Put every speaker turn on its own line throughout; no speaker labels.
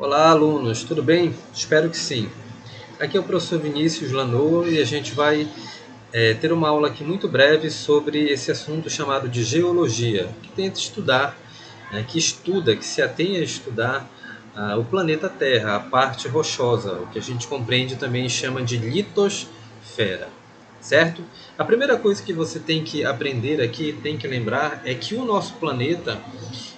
Olá, alunos, tudo bem? Espero que sim. Aqui é o professor Vinícius Lanoa e a gente vai ter uma aula aqui muito breve sobre esse assunto chamado de geologia, que tenta estudar, que se atém a estudar o planeta Terra, a parte rochosa, o que a gente compreende também e chama de litosfera, certo? A primeira coisa que você tem que aprender aqui, tem que lembrar, é que o nosso planeta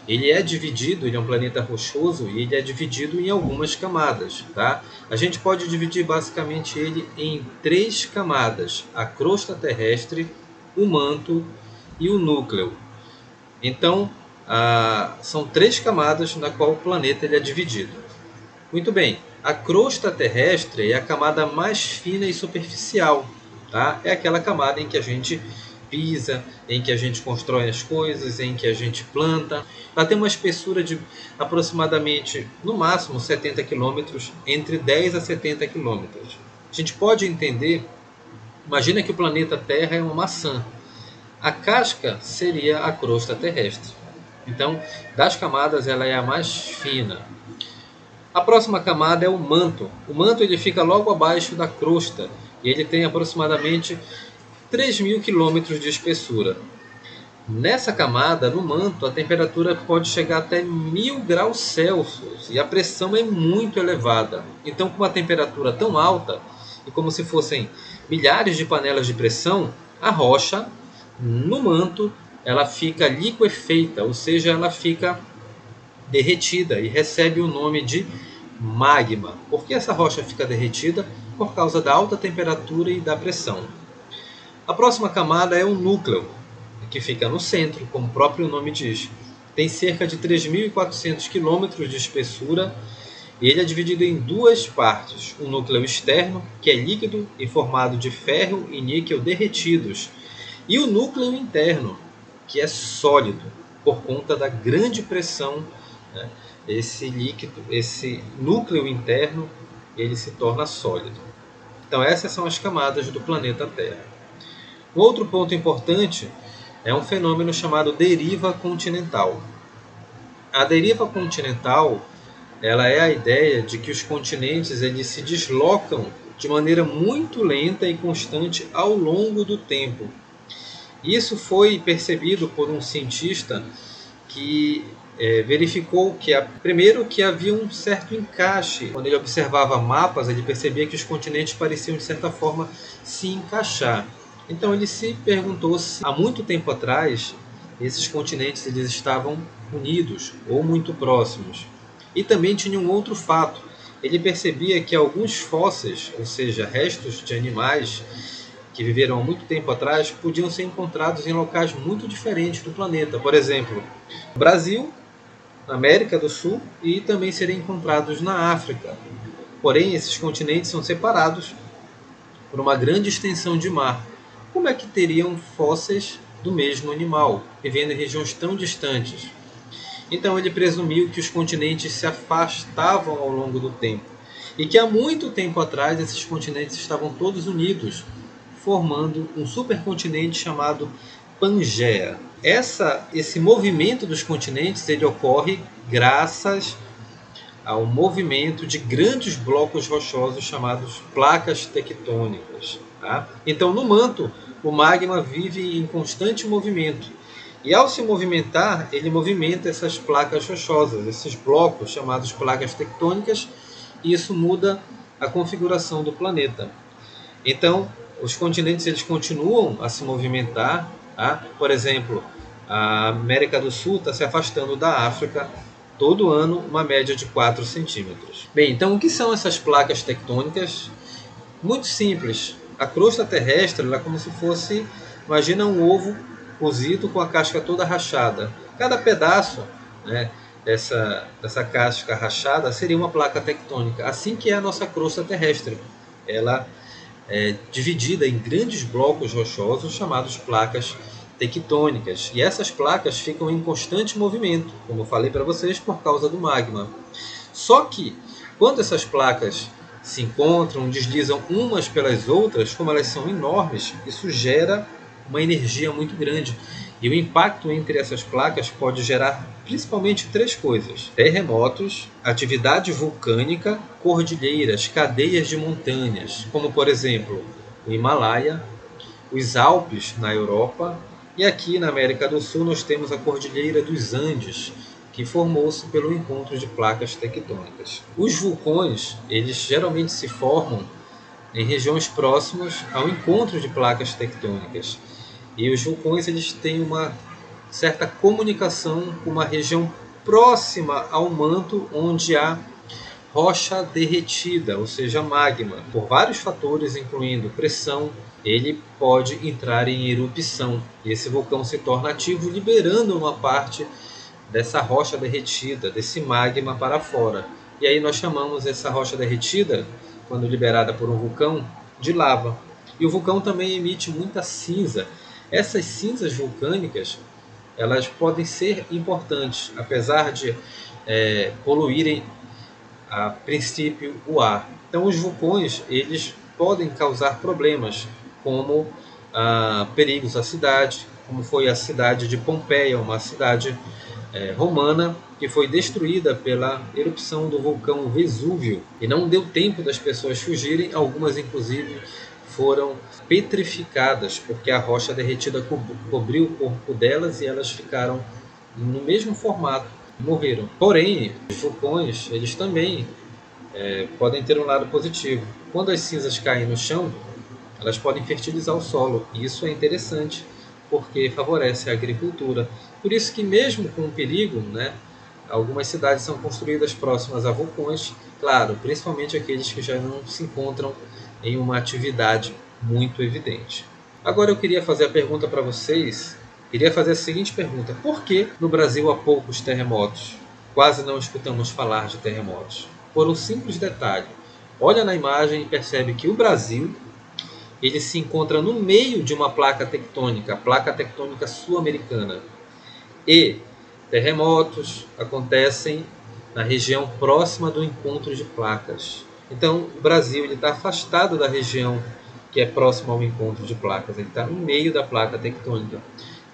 ele é um planeta rochoso e ele é dividido em algumas camadas, tá? A gente pode dividir basicamente ele em três camadas: a crosta terrestre, o manto e o núcleo. Então, são três camadas na qual o planeta ele é dividido. Muito bem, a crosta terrestre é a camada mais fina e superficial, tá? É aquela camada em que a gente pisa, em que a gente constrói as coisas, em que a gente planta. Ela tem uma espessura de aproximadamente, no máximo, 70 quilômetros, entre 10 a 70 quilômetros. A gente pode entender, imagina que o planeta Terra é uma maçã. A casca seria a crosta terrestre. Então, das camadas, ela é a mais fina. A próxima camada é o manto. O manto ele fica logo abaixo da crosta e ele tem aproximadamente 3.000 quilômetros de espessura. Nessa camada, no manto, a temperatura pode chegar até 1.000 graus Celsius e a pressão é muito elevada. Então, com uma temperatura tão alta, e como se fossem milhares de panelas de pressão, a rocha no manto ela fica liquefeita, ou seja, ela fica derretida e recebe o nome de magma. Por que essa rocha fica derretida? Por causa da alta temperatura e da pressão. A próxima camada é o núcleo, que fica no centro, como o próprio nome diz. Tem cerca de 3.400 quilômetros de espessura e ele é dividido em duas partes. O núcleo externo, que é líquido e formado de ferro e níquel derretidos, e o núcleo interno, que é sólido, por conta da grande pressão. Esse líquido, esse núcleo interno, ele se torna sólido. Então essas são as camadas do planeta Terra. Um outro ponto importante é um fenômeno chamado deriva continental. A deriva continental, ela é a ideia de que os continentes eles se deslocam de maneira muito lenta e constante ao longo do tempo. Isso foi percebido por um cientista que verificou que, primeiro, que havia um certo encaixe. Quando ele observava mapas, ele percebia que os continentes pareciam, de certa forma, se encaixar. Então ele se perguntou se, há muito tempo atrás, esses continentes eles estavam unidos ou muito próximos. E também tinha um outro fato. Ele percebia que alguns fósseis, ou seja, restos de animais que viveram há muito tempo atrás, podiam ser encontrados em locais muito diferentes do planeta. Por exemplo, no Brasil, na América do Sul e também serem encontrados na África. Porém, esses continentes são separados por uma grande extensão de mar. Como é que teriam fósseis do mesmo animal, vivendo em regiões tão distantes? Então ele presumiu que os continentes se afastavam ao longo do tempo e que há muito tempo atrás esses continentes estavam todos unidos, formando um supercontinente chamado Pangeia. Esse movimento dos continentes ele ocorre graças ao movimento de grandes blocos rochosos chamados placas tectônicas. Tá? Então, no manto, o magma vive em constante movimento. E ao se movimentar, ele movimenta essas placas rochosas, esses blocos chamados placas tectônicas, e isso muda a configuração do planeta. Então, os continentes eles continuam a se movimentar. Tá? Por exemplo, a América do Sul está se afastando da África todo ano, uma média de 4 centímetros. Bem, então o que são essas placas tectônicas? Muito simples. A crosta terrestre ela é como se fosse, imagina um ovo cozido com a casca toda rachada. Cada pedaço dessa casca rachada seria uma placa tectônica. Assim que é a nossa crosta terrestre. Ela é dividida em grandes blocos rochosos chamados placas tectônicas. E essas placas ficam em constante movimento, como eu falei para vocês, por causa do magma. Só que, quando essas placas se encontram, deslizam umas pelas outras, como elas são enormes, isso gera uma energia muito grande. E o impacto entre essas placas pode gerar principalmente três coisas: terremotos, atividade vulcânica, cordilheiras, cadeias de montanhas, como por exemplo o Himalaia, os Alpes na Europa, e aqui na América do Sul nós temos a Cordilheira dos Andes, que formou-se pelo encontro de placas tectônicas. Os vulcões, eles geralmente se formam em regiões próximas ao encontro de placas tectônicas. E os vulcões, eles têm uma certa comunicação com uma região próxima ao manto onde há rocha derretida, ou seja, magma. Por vários fatores, incluindo pressão, ele pode entrar em erupção. E esse vulcão se torna ativo, liberando uma parte dessa rocha derretida, desse magma para fora. E aí nós chamamos essa rocha derretida, quando liberada por um vulcão, de lava. E o vulcão também emite muita cinza. Essas cinzas vulcânicas, elas podem ser importantes, apesar de poluírem a princípio o ar. Então os vulcões, eles podem causar problemas, como perigos à cidade, como foi a cidade de Pompeia, uma cidade romana que foi destruída pela erupção do vulcão Vesúvio, e não deu tempo das pessoas fugirem. Algumas inclusive foram petrificadas, porque a rocha derretida cobriu o corpo delas e elas ficaram no mesmo formato, morreram. Porém, os vulcões, eles também podem ter um lado positivo. Quando as cinzas caem no chão, elas podem fertilizar o solo, e isso é interessante, porque favorece a agricultura. Por isso que mesmo com o perigo, né, algumas cidades são construídas próximas a vulcões, claro, principalmente aqueles que já não se encontram em uma atividade muito evidente. Agora eu queria fazer a pergunta para vocês, queria fazer a seguinte pergunta: por que no Brasil há poucos terremotos? Quase não escutamos falar de terremotos. Por um simples detalhe: olha na imagem e percebe que o Brasil, ele se encontra no meio de uma placa tectônica, a placa tectônica sul-americana. E terremotos acontecem na região próxima do encontro de placas. Então, o Brasil está afastado da região que é próxima ao encontro de placas. Ele está no meio da placa tectônica.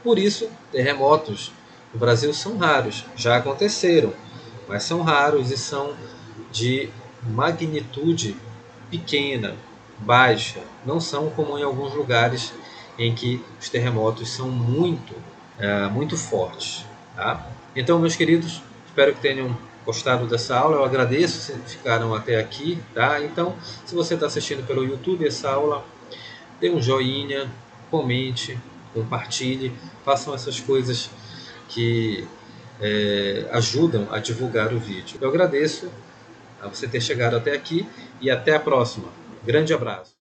Por isso, terremotos no Brasil são raros. Já aconteceram, mas são raros e são de magnitude pequena, baixa. Não são como em alguns lugares em que os terremotos são muito fortes. Tá? Então, meus queridos, espero que tenham gostado dessa aula. Eu agradeço se ficaram até aqui. Tá? Então, se você está assistindo pelo YouTube essa aula, dê um joinha, comente, compartilhe, façam essas coisas que ajudam a divulgar o vídeo. Eu agradeço a você ter chegado até aqui e até a próxima. Grande abraço.